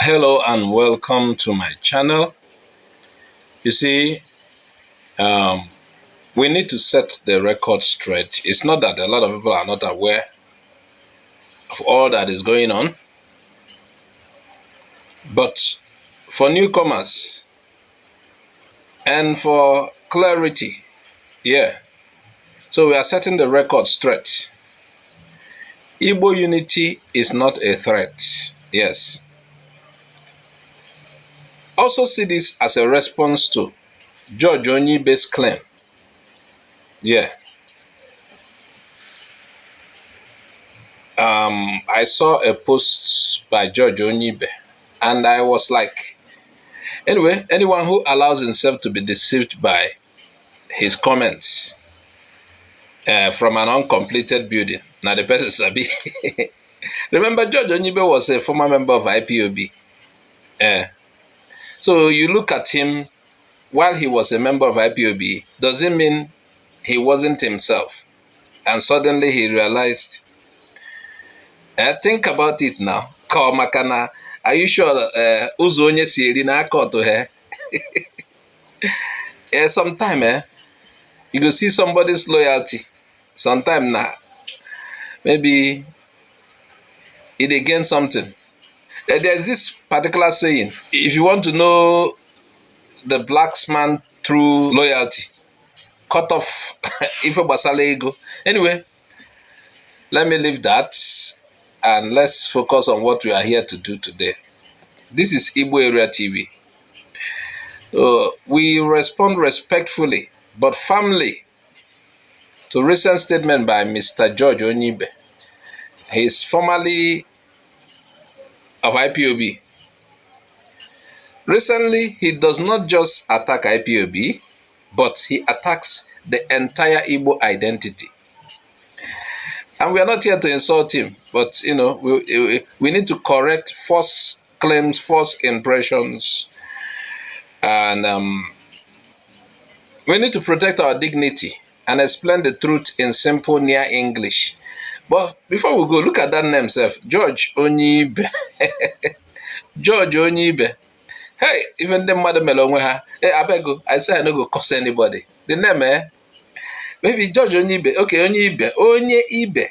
Hello and welcome to my channel. You see, we need to set the record straight. It's not that a lot of people are not aware of all that is going on, but for newcomers and for clarity, so we are setting the record straight. Igbo unity is not a threat. Yes. Also see this as a response to George Onyibe's claim. I saw a post by George Onyibe and I was like, anyway, anyone who allows himself to be deceived by his comments from an uncompleted building, now the person sabi. Remember, George Onyibe was a former member of IPOB. So you look at him while he was a member of IPOB, does it mean he wasn't himself? And suddenly he realized, think about it now. Are you sure Uzo onye sieri na aka to her? Sometime you go see somebody's loyalty. Sometime now, maybe it again something. There's this particular saying, if you want to know the black man through loyalty, cut off if a basala ego. Anyway, let me leave that and let's focus on what we are here to do today. This is Igbo Area TV. We respond respectfully but firmly to recent statement by Mr. George Onyibe. He is formerly of IPOB. Recently, he does not just attack IPOB, but he attacks the entire Igbo identity. And we are not here to insult him, but you know, we need to correct false claims, false impressions, and we need to protect our dignity and explain the truth in simple near English. But before we go, look at that name, self, George Onyibe. George Onyibe. Hey, even the mother melonwe. Hey, I beg you. I say I no go curse anybody. The name, maybe George Onyibe. Okay, Onyibe. Onyibe.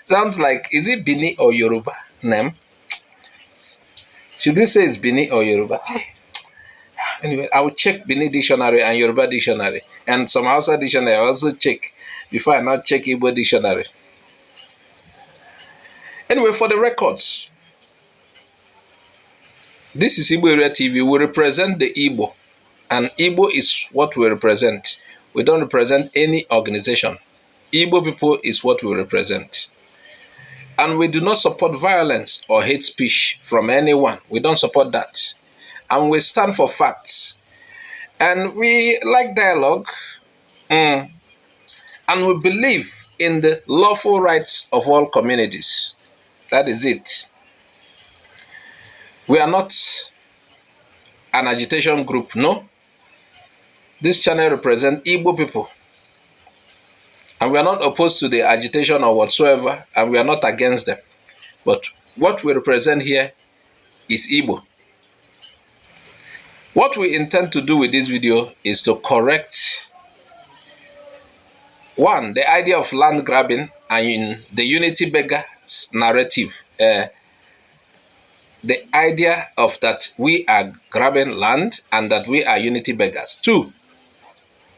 Sounds like, is it Bini or Yoruba name? Should we say it's Bini or Yoruba? Anyway, I will check Bini dictionary and Yoruba dictionary. And some Hausa dictionary I also check before I not check Igbo dictionary. Anyway, for the records, this is Igbo Area TV. We represent the Igbo, and Igbo is what we represent. We don't represent any organization. Igbo people is what we represent. And we do not support violence or hate speech from anyone. We don't support that. And we stand for facts. And we like dialogue. And we believe in the lawful rights of all communities. That is it. We are not an agitation group, no. This channel represents Igbo people. And we are not opposed to the agitation or whatsoever, and we are not against them. But what we represent here is Igbo. What we intend to do with this video is to correct, one, the idea of land grabbing and in the unity beggar narrative, the idea of that we are grabbing land and that we are unity beggars. Two,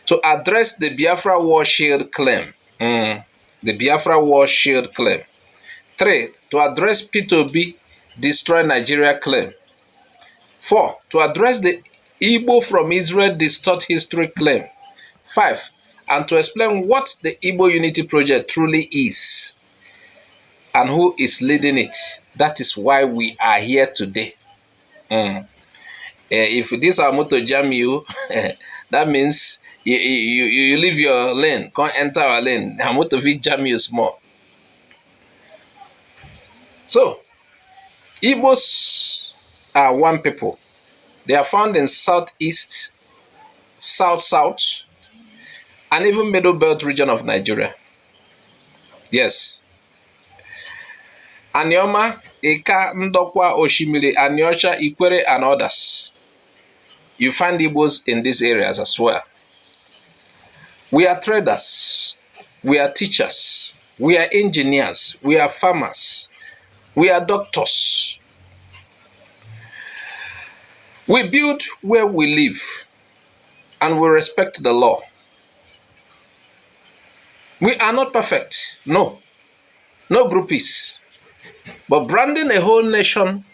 to address the Biafra war shield claim. The Biafra war shield claim. Three, to address Peter Obi destroy Nigeria claim. Four, to address the Igbo from Israel distort history claim. Five, and to explain what the Igbo Unity Project truly is and who is leading it. That is why we are here today. If this are motor jam you, that means you leave your lane, can't enter our lane. I'm motor jam you small. So, Igbos are one people. They are found in Southeast, South-South, and even Middle Belt region of Nigeria. Yes. Anioma, Ika, Ndokwa, Oshimiri, Anyosha, Ikwere, and others. You find Igbos in these areas as well. We are traders, we are teachers, we are engineers, we are farmers, we are doctors. We build where we live and we respect the law. We are not perfect, no groupies. But branding a whole nation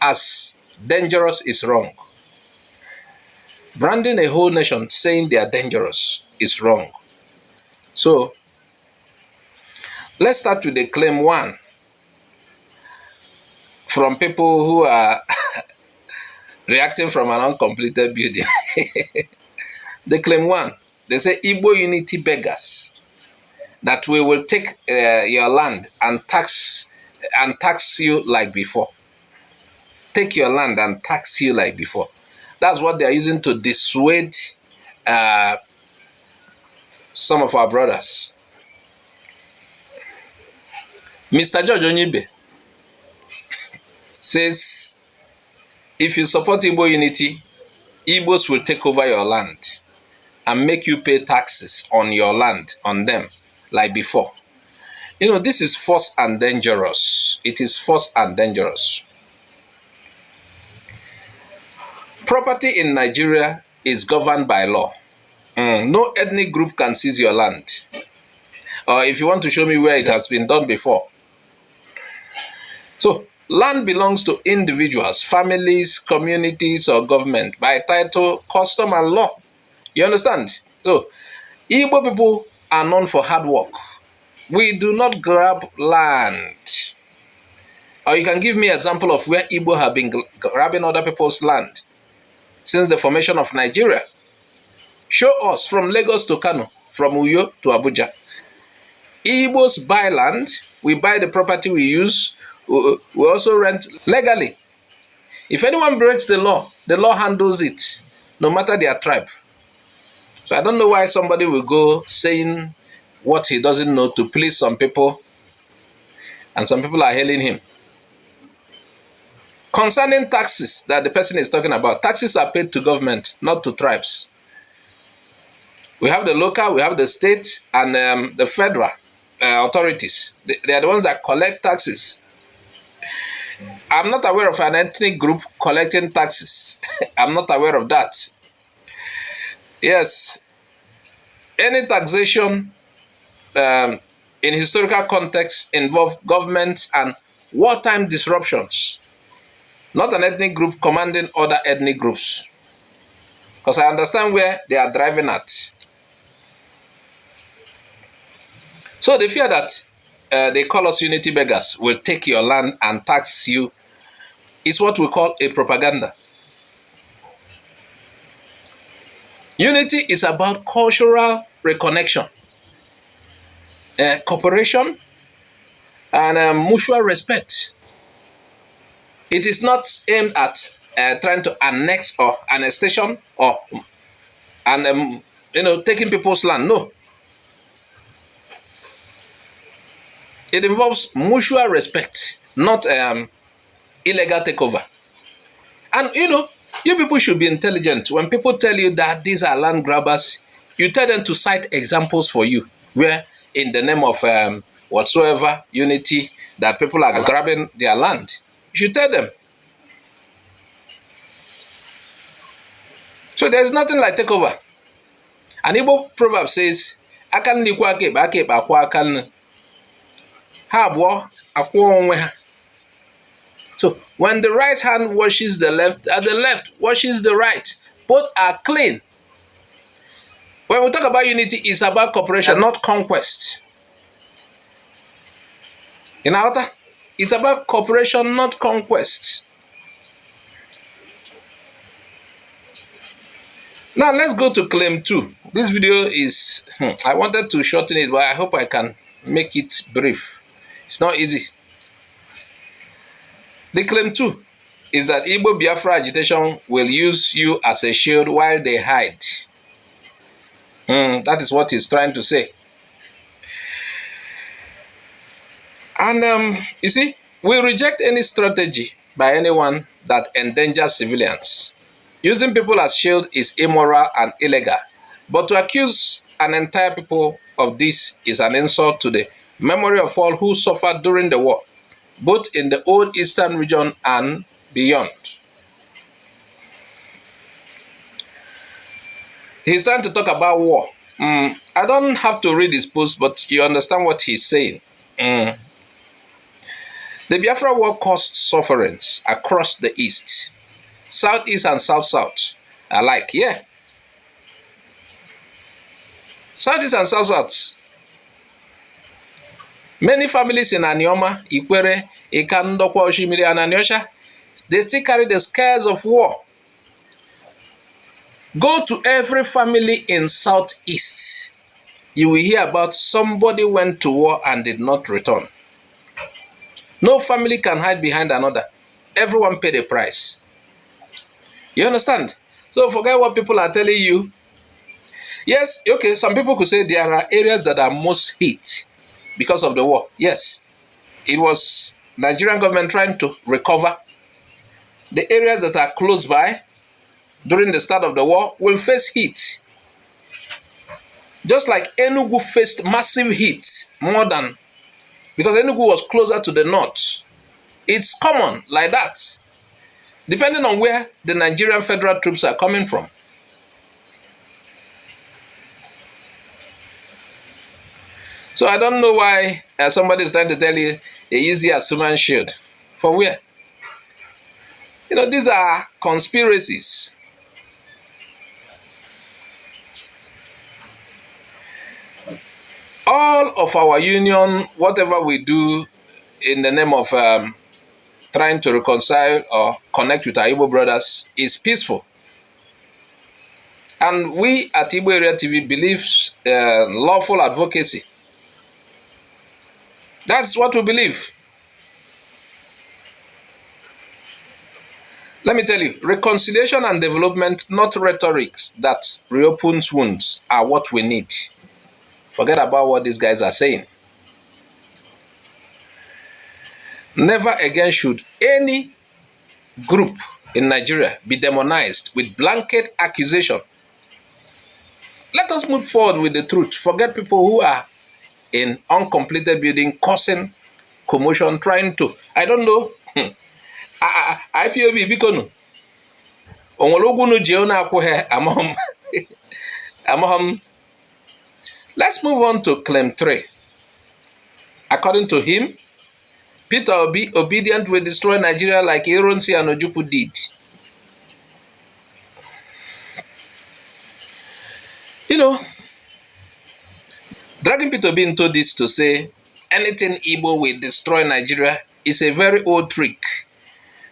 as dangerous is wrong. Branding a whole nation saying they are dangerous is wrong. So, let's start with the claim one from people who are reacting from an uncompleted building. The claim one, they say Igbo Unity beggars, that we will take your land and tax you like before. Take your land and tax you like before. That's what they are using to dissuade some of our brothers. Mr. George Onyibe says, if you support Igbo Unity, Igbos will take over your land and make you pay taxes on your land, on them, like before. You know, this is false and dangerous. It is false and dangerous. Property in Nigeria is governed by law. No ethnic group can seize your land. Or if you want to show me where it has been done before. So, land belongs to individuals, families, communities, or government by title, custom, and law. You understand? So, Igbo people are known for hard work. We do not grab land. Or you can give me an example of where Igbo have been grabbing other people's land since the formation of Nigeria. Show us from Lagos to Kano, from Uyo to Abuja. Igbos buy land, we buy the property we use, we also rent legally. If anyone breaks the law handles it, no matter their tribe. So I don't know why somebody will go saying what he doesn't know to please some people, and some people are hailing him. Concerning taxes that the person is talking about, taxes are paid to government, not to tribes. We have the local, we have the state, and the federal authorities. They are the ones that collect taxes. I'm not aware of an ethnic group collecting taxes. I'm not aware of that. Yes, any taxation in historical context involve governments and wartime disruptions. Not an ethnic group commanding other ethnic groups. Because I understand where they are driving at. So the fear that they call us unity beggars will take your land and tax you is what we call a propaganda. Unity is about cultural reconnection, cooperation, and mutual respect. It is not aimed at trying to annex or annexation or taking people's land. No. It involves mutual respect, not illegal takeover. And you people should be intelligent. When people tell you that these are land grabbers, you tell them to cite examples for you where in the name of whatsoever unity that people are grabbing their land. You should tell them. So there's nothing like takeover. An Igbo proverb says, "Akan nikwa akep akep akwa akan ha abụọ akwọ onwe ha." So when the right hand washes the left, the left washes the right. Both are clean. When we talk about unity, it's about cooperation, not conquest. In Alta, it's about cooperation, not conquest. Now let's go to claim 2. This video is, I wanted to shorten it, but I hope I can make it brief. It's not easy. The claim 2 is that Igbo Biafra agitation will use you as a shield while they hide. That is what he's trying to say. And you see, We reject any strategy by anyone that endangers civilians. Using people as shield is immoral and illegal. But to accuse an entire people of this is an insult to the memory of all who suffered during the war, both in the old eastern region and beyond. He's trying to talk about war. I don't have to read his post, but you understand what he's saying. The Biafra war caused sufferings across the East, Southeast and South-South alike. Yeah. Southeast and South-South. Many families in Anioma, Ikwere, Ikandokwa, Oshimiri, and Anyosha, they still carry the scars of war. Go to every family in Southeast. You will hear about somebody went to war and did not return. No family can hide behind another. Everyone paid a price. You understand? So forget what people are telling you. Yes, okay, some people could say there are areas that are most hit because of the war. Yes, it was Nigerian government trying to recover. The areas that are close by during the start of the war will face heat. Just like Enugu faced massive heat more than, because Enugu was closer to the north. It's common like that, depending on where the Nigerian federal troops are coming from. So I don't know why somebody is trying to tell you a easy as human shield. For where? You know, these are conspiracies. All of our union, whatever we do in the name of trying to reconcile or connect with our Igbo brothers is peaceful. And we at Igbo Area TV believe lawful advocacy. That's what we believe. Let me tell you, reconciliation and development, not rhetoric that reopens wounds, are what we need. Forget about what these guys are saying. Never again should any group in Nigeria be demonized with blanket accusation. Let us move forward with the truth. Forget people who are in uncompleted building causing commotion, trying to, I don't know, IPOB bikonu. Onwologunu jeona akwohe amahom. Let's move on to claim 3. According to him, Peter Obi, obedient, will destroy Nigeria like Ironsi and Ojukwu did. You know, dragging Peter Obi into this to say anything Igbo will destroy Nigeria is a very old trick.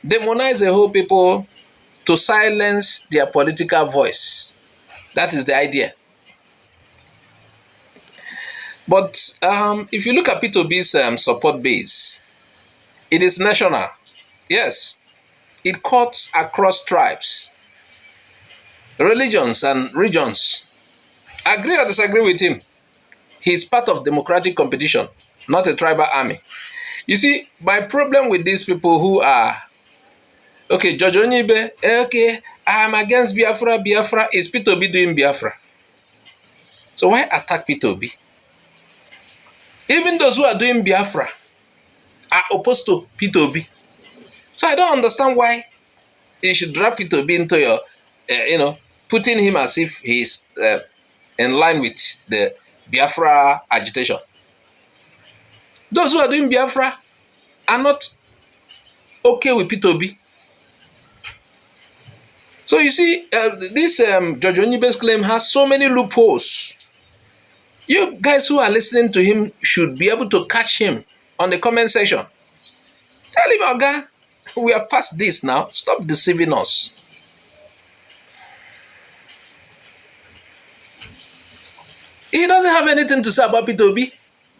Demonize a whole people to silence their political voice. That is the idea. But if you look at Peter Obi's support base, it is national. Yes, it cuts across tribes, religions, and regions. Agree or disagree with him, he's part of democratic competition, not a tribal army. You see, my problem with these people who are, okay, George Onyibe, okay, I'm against Biafra, Biafra, is Peter Obi doing Biafra? So why attack Peter Obi? Even those who are doing Biafra are opposed to Peter Obi. So I don't understand why you should drag Peter Obi into your, putting him as if he's in line with the Biafra agitation. Those who are doing Biafra are not okay with Peter Obi. So you see, this George Onyibe's claim has so many loopholes. You guys who are listening to him should be able to catch him on the comment section. Tell him, Oga, we are past this now. Stop deceiving us. He doesn't have anything to say about Peter Obi.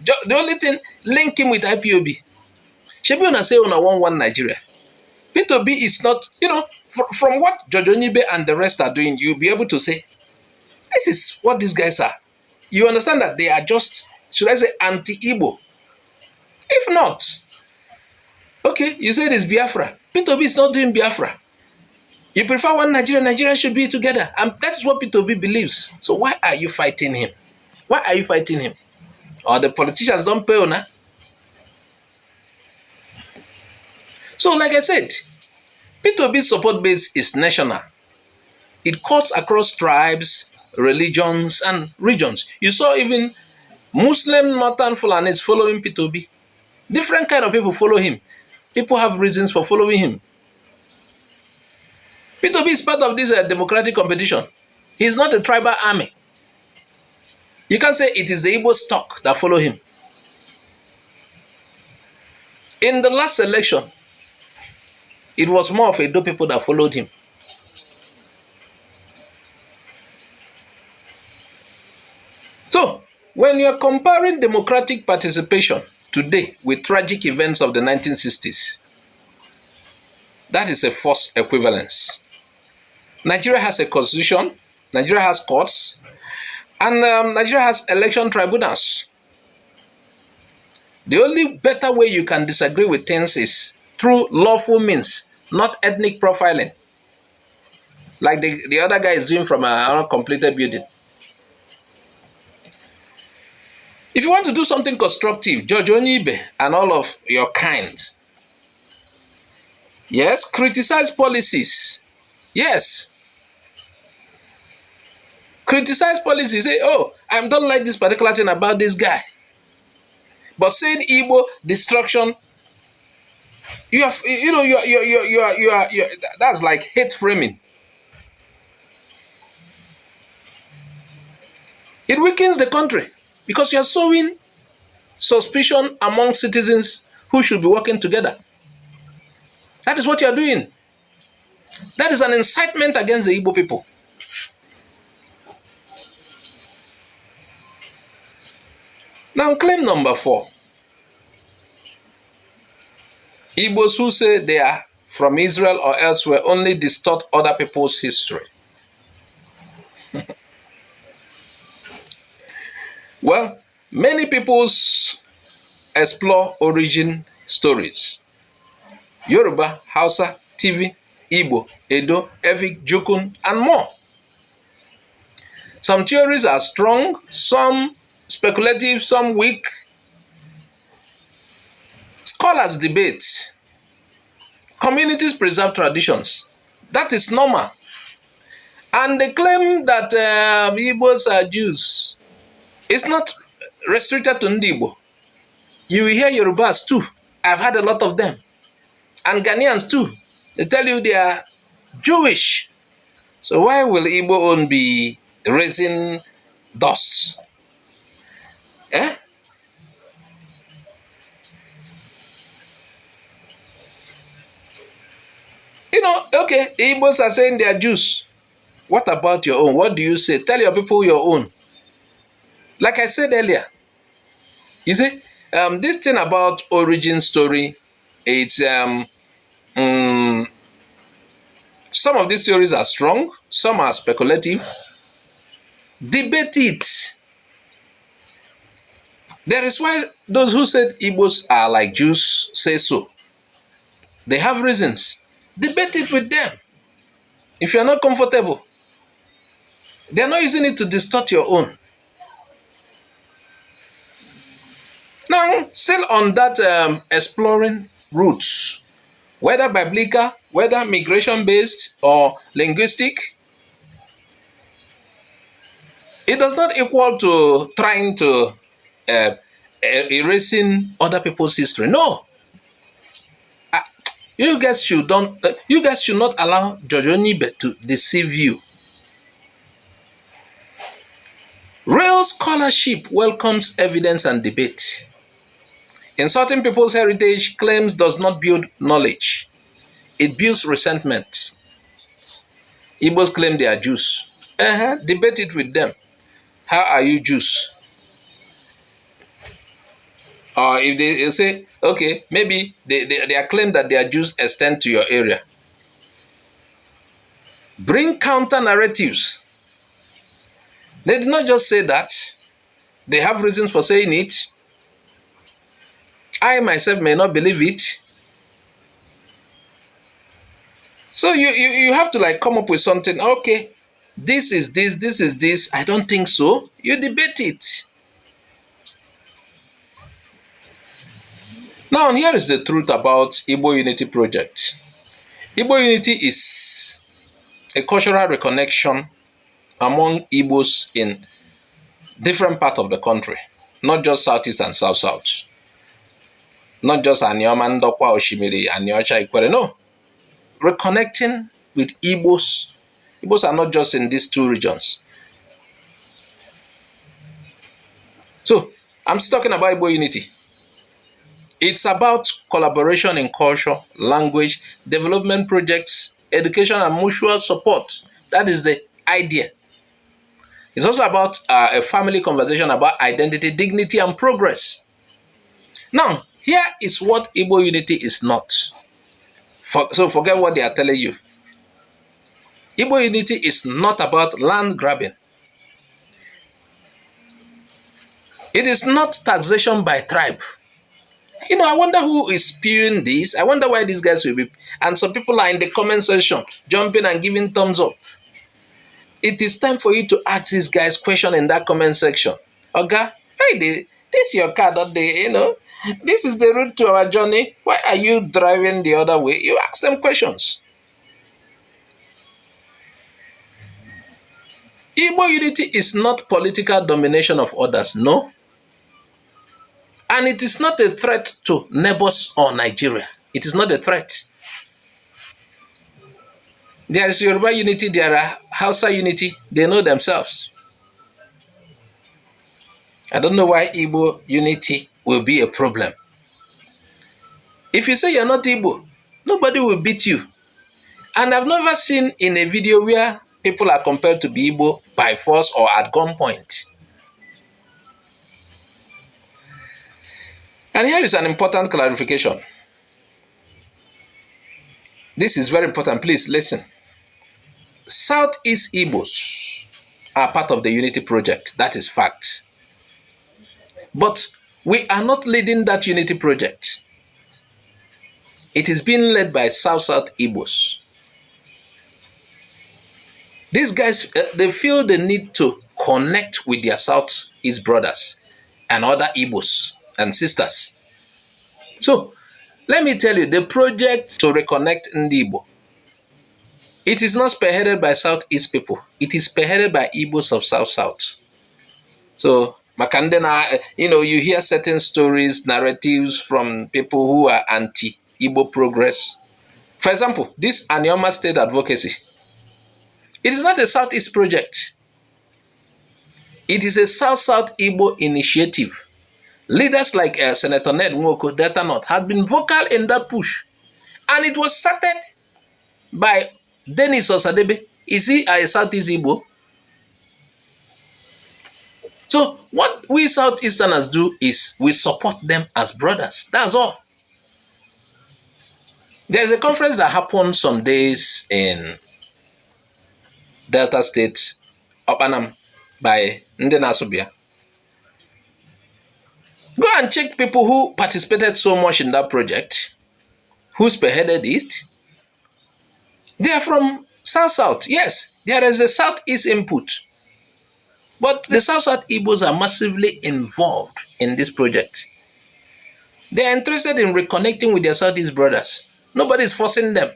The only thing, link him with IPOB. Shebi una say una one Nigeria. Peter Obi is not, from what George Onyibe and the rest are doing, you'll be able to say, this is what these guys are. You understand that they are just, should I say, anti-Igbo? If not, Okay, you said it's Biafra. Peter Obi is not doing Biafra. You prefer one Nigeria, Nigeria should be together. And that's what Peter Obi believes. So why are you fighting him? Why are you fighting him? Or the politicians don't pay on. So like I said, Peter Obi's support base is national. It cuts across tribes, religions, and regions. You saw even Muslim Northern Fulanis following Peter Obi. Different kind of people follow him. People have reasons for following him. Peter Obi is part of this democratic competition. He's not a tribal army. You can't say it is the Igbo stock that follow him. In the last election, it was more of Edo people that followed him. So, when you're comparing democratic participation today with tragic events of the 1960s, that is a false equivalence. Nigeria has a constitution, Nigeria has courts, and Nigeria has election tribunals. The only better way you can disagree with things is through lawful means, not ethnic profiling, like the other guy is doing from an uncompleted building. If you want to do something constructive, George Onyibe and all of your kind, yes, criticize policies. Yes. Criticize policies. Say, oh, I don't like this particular thing about this guy. But saying Igbo destruction, that's like hate framing. It weakens the country because you're sowing suspicion among citizens who should be working together. That is what you're doing. That is an incitement against the Igbo people. Now, claim number 4. Igbos who say they are from Israel or elsewhere only distort other people's history. Well, many peoples explore origin stories. Yoruba, Hausa, TV, Igbo, Edo, Efik, Jukun, and more. Some theories are strong, some speculative, some weak. Scholars debate. Communities preserve traditions. That is normal. And they claim that Igbos are Jews. It's not restricted to Ndigbo. You will hear Yorubas too. I've had a lot of them. And Ghanaians too. They tell you they are Jewish. So why will Igbo own be raising dust? Eh? Okay, Igbos are saying they are Jews. What about your own? What do you say? Tell your people your own. Like I said earlier, you see, this thing about origin story, it's some of these theories are strong, some are speculative. Debate it. There is why those who said Igbos are like Jews say so. They have reasons. Debate it with them. If you're not comfortable, they're not using it to distort your own. Now, still on that exploring roots, whether biblical, whether migration-based or linguistic, it does not equal to trying to erasing other people's history. No. You guys should not allow George Onyibe to deceive you. Real scholarship welcomes evidence and debate. Insulting people's heritage claims does not build knowledge. It builds resentment. Igbos claim they are Jews. Debate it with them. How are you Jews? Or if they say, okay, maybe their claim that they are Jews extend to your area. Bring counter narratives. They did not just say that. They have reasons for saying it. I myself may not believe it. So you have to like come up with something. Okay, this is this, this is this. I don't think so. You debate it. Now, here is the truth about Igbo Unity Project. Igbo Unity is a cultural reconnection among Igbos in different parts of the country, not just Southeast and South-South. Not just Anioma, Ndokwa, Oshimiri, Aniocha, Ikwere. No. Reconnecting with Igbos. Igbos are not just in these two regions. So, I'm still talking about Igbo Unity. It's about collaboration in culture, language, development projects, education, and mutual support. That is the idea. It's also about a family conversation about identity, dignity, and progress. Now, here is what Igbo Unity is not. So forget what they are telling you. Igbo Unity is not about land grabbing. It is not taxation by tribe. You know, I wonder who is spewing this. I wonder why these guys will be. And some people are in the comment section jumping and giving thumbs up. It is time for you to ask these guys question in that comment section. Oga, hey, this is your car, don't they? You know, this is the route to our journey. Why are you driving the other way? You ask them questions. Igbo Unity is not political domination of others, no. And it is not a threat to neighbors or Nigeria. It is not a threat. There is Yoruba Unity, there are Hausa Unity. They know themselves. I don't know why Igbo Unity will be a problem. If you say you're not Igbo, nobody will beat you. And I've never seen in a video where people are compelled to be Igbo by force or at gunpoint. And here is an important clarification. This is very important. Please listen. Southeast Igbos are part of the Unity Project. That is fact. But we are not leading that Unity Project. It is being led by South-South Igbos. These guys, they feel the need to connect with their Southeast brothers and other Igbos and sisters. So, let me tell you, the project to reconnect Ndigbo, it is not spearheaded by Southeast people. It is spearheaded by Igbos of South-South. So, Makandena, you know, you hear certain stories, narratives from people who are anti-Igbo progress. For example, this Anioma State advocacy, it is not a Southeast project. It is a South-South Igbo initiative. Leaders like Senator Ned Nwoko, Delta North, have been vocal in that push. And it was started by Dennis Osadebe. Is he a Southeast Igbo? So what we Southeasterners do is we support them as brothers. That's all. There's a conference that happened some days in Delta State, Opanam, by Ndenasubia. Go and check people who participated so much in that project, who spearheaded it. They are from South-South. Yes, there is a Southeast input. But the South-South Igbos are massively involved in this project. They are interested in reconnecting with their Southeast brothers. Nobody is forcing them.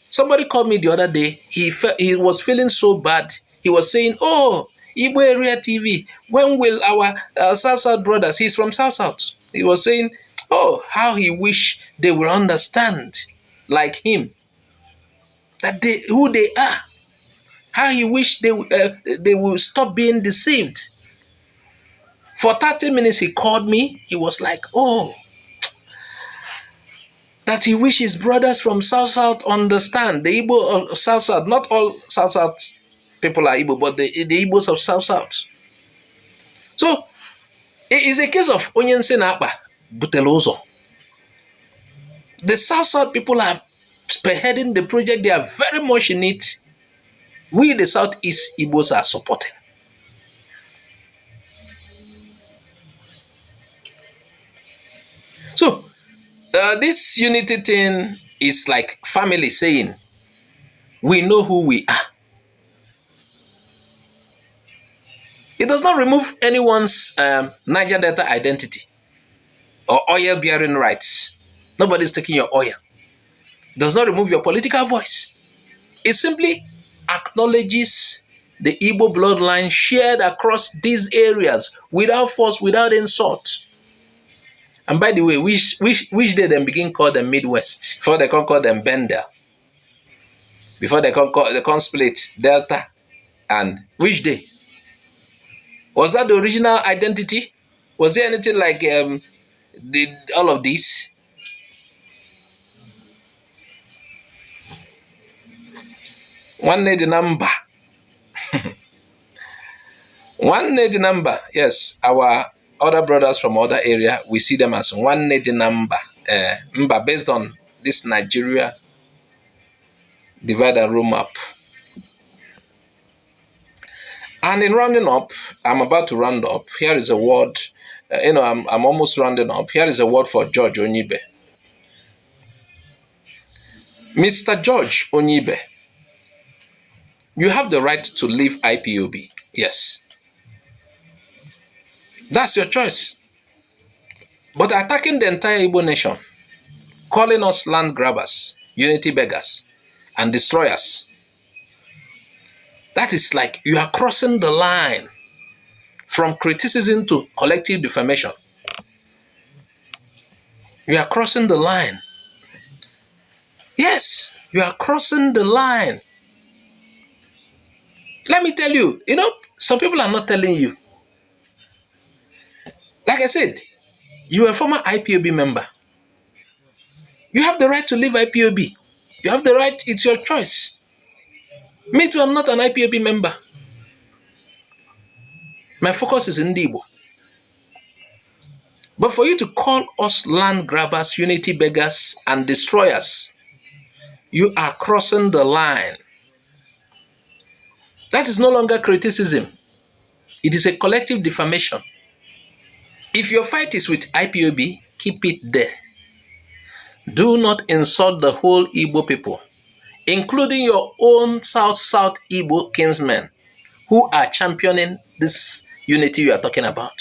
Somebody called me the other day. He was feeling so bad. He was saying, oh, Igbo Area TV, when will our South-South brothers, he's from South-South. He was saying, oh, how he wish they will understand, like him, that who they are. How he wish they will stop being deceived. For 30 minutes he called me. He was like, oh, that he wish his brothers from South-South understand. The Igbo of South-South, not all South-South people are Igbo, but the Igbos of South-South. So, it is a case of Onyense na Akpa, Butelozo. The South-South people are spearheading the project. They are very much in it. We, the Southeast Igbos, are supporting. So, this unity thing It's like family saying, we know who we are. It does not remove anyone's Niger Delta identity or oil-bearing rights. Nobody's taking your oil. It does not remove your political voice. It simply acknowledges the Igbo bloodline shared across these areas without force, without insult. And by the way, which day they begin call them Midwest? Before they can call them Bender. Before they can split Delta. And which day? Was that the original identity? Was there anything like all of this? One need the number. One need the number. Yes, our other brothers from other area, we see them as one need the number. Based on this Nigeria divide and rule map. And in rounding up, I'm about to round up. Here is a word. I'm almost rounding up. Here is a word for George Onyibe. Mr. George Onyibe, you have the right to leave IPOB. Yes. That's your choice. But attacking the entire Igbo nation, calling us land grabbers, unity beggars, and destroyers, that is like you are crossing the line from criticism to collective defamation. You are crossing the line. Yes, you are crossing the line. Let me tell you, some people are not telling you. Like I said, you are a former IPOB member. You have the right to leave IPOB. You have the right, it's your choice. Me too, I'm not an IPOB member. My focus is in Ndigbo. But for you to call us land grabbers, unity beggars, and destroyers, you are crossing the line. That is no longer criticism. It is a collective defamation. If your fight is with IPOB, keep it there. Do not insult the whole Igbo people, including your own South-South Igbo kinsmen who are championing this unity you are talking about.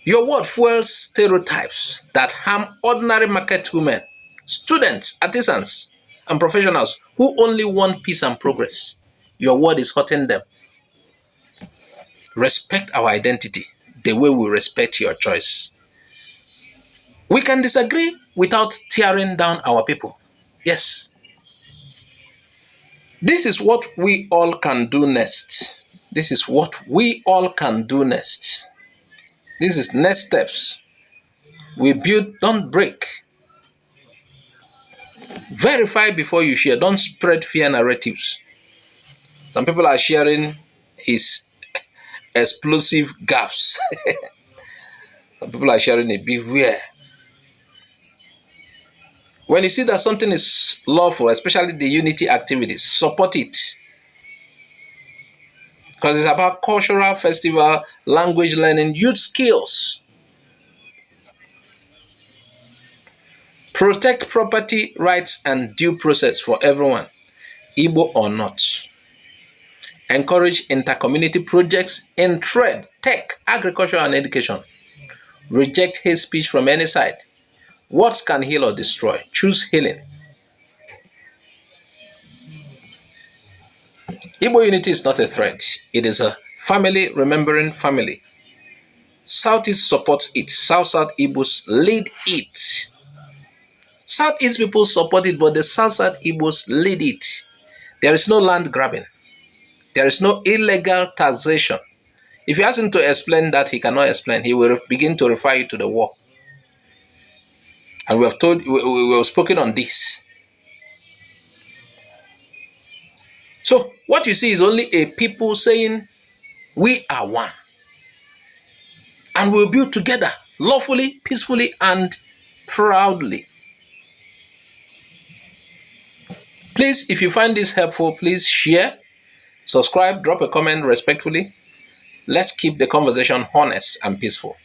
Your word fuels stereotypes that harm ordinary market women, students, artisans, and professionals who only want peace and progress. Your word is hurting them. Respect our identity the way we respect your choice. We can disagree without tearing down our people. Yes. This is what we all can do next. This is what we all can do next. This is next steps. We build, don't break. Verify before you share. Don't spread fear narratives. Some people are sharing his explosive gaffes. Some people are sharing it. Beware. When you see that something is lawful, especially the unity activities, support it. Because it's about cultural festival, language learning, youth skills. Protect property rights and due process for everyone, Igbo or not. Encourage inter-community projects in trade, tech, agriculture, and education. Reject hate speech from any side. Words can heal or destroy. Choose healing. Igbo unity is not a threat. It is a family remembering family. Southeast supports it. South-South Igbos lead it. Southeast people support it, but the South-South Igbos lead it. There is no land grabbing. There is no illegal taxation. If you ask him to explain that, he cannot explain. He will begin to refer you to the war. And we have spoken on this. So what you see is only a people saying, we are one. And we'll build together, lawfully, peacefully, and proudly. Please, if you find this helpful, please share, subscribe, drop a comment respectfully. Let's keep the conversation honest and peaceful.